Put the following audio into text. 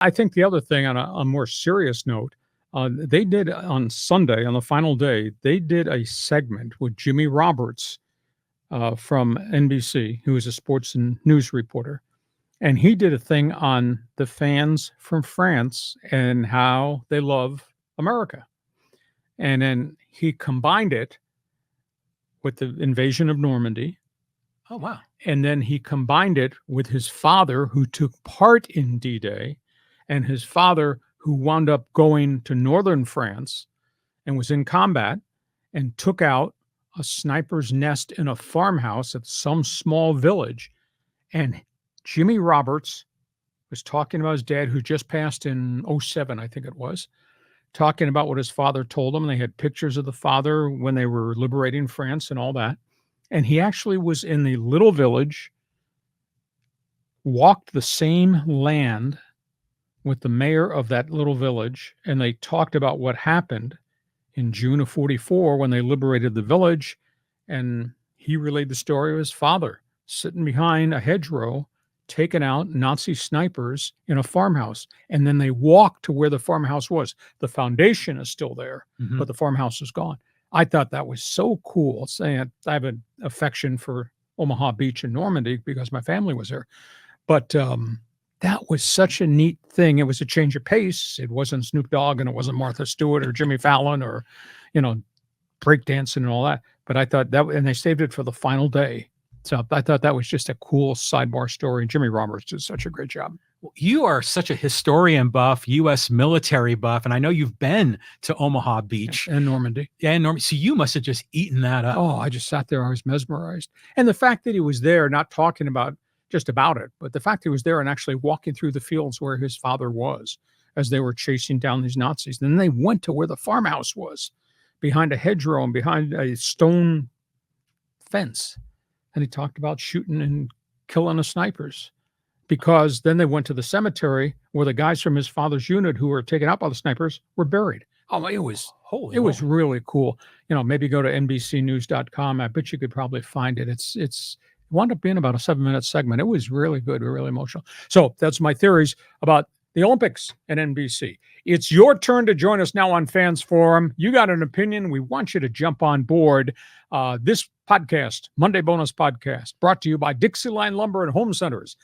I think the other thing on a more serious note, they did on Sunday, on the final day, they did a segment with Jimmy Roberts from NBC, who is a sports and news reporter. And he did a thing on the fans from France and how they love America. And then he combined it with the invasion of Normandy. Oh, wow. And then he combined it with his father, who took part in D-Day, and his father, who wound up going to northern France and was in combat and took out a sniper's nest in a farmhouse at some small village. And Jimmy Roberts was talking about his dad, who just passed in '07, I think it was, talking about what his father told him. They had pictures of the father when they were liberating France and all that. And he actually was in the little village, walked the same land with the mayor of that little village, and they talked about what happened in June of '44 when they liberated the village. And he relayed the story of his father sitting behind a hedgerow, taking out Nazi snipers in a farmhouse. And then they walked to where the farmhouse was. The foundation is still there, but the farmhouse is gone. I thought that was so cool. Saying I have an affection for Omaha Beach and Normandy because my family was there. But that was such a neat thing. It was a change of pace. It wasn't Snoop Dogg and it wasn't Martha Stewart or Jimmy Fallon or, breakdancing and all that. But I thought that, and they saved it for the final day. So I thought that was just a cool sidebar story. And Jimmy Roberts did such a great job. Well, you are such a historian buff, U.S. military buff, and I know you've been to Omaha Beach. And Normandy. Yeah, and Normandy. So you must have just eaten that up. Oh, I just sat there. I was mesmerized. And the fact that he was there, not talking about just about it, but the fact he was there and actually walking through the fields where his father was as they were chasing down these Nazis. Then they went to where the farmhouse was, behind a hedgerow and behind a stone fence. And he talked about shooting and killing the snipers, because then they went to the cemetery where the guys from his father's unit who were taken out by the snipers were buried. Oh, it was was really cool. Maybe go to NBCnews.com. I bet you could probably find it. It wound up being about a 7-minute segment. It was really good, really emotional. So that's my theories about the Olympics and NBC. It's your turn to join us now on Fans Forum. You got an opinion. We want you to jump on board. This podcast, Monday Bonus Podcast, brought to you by Dixieline Lumber and Home Centers,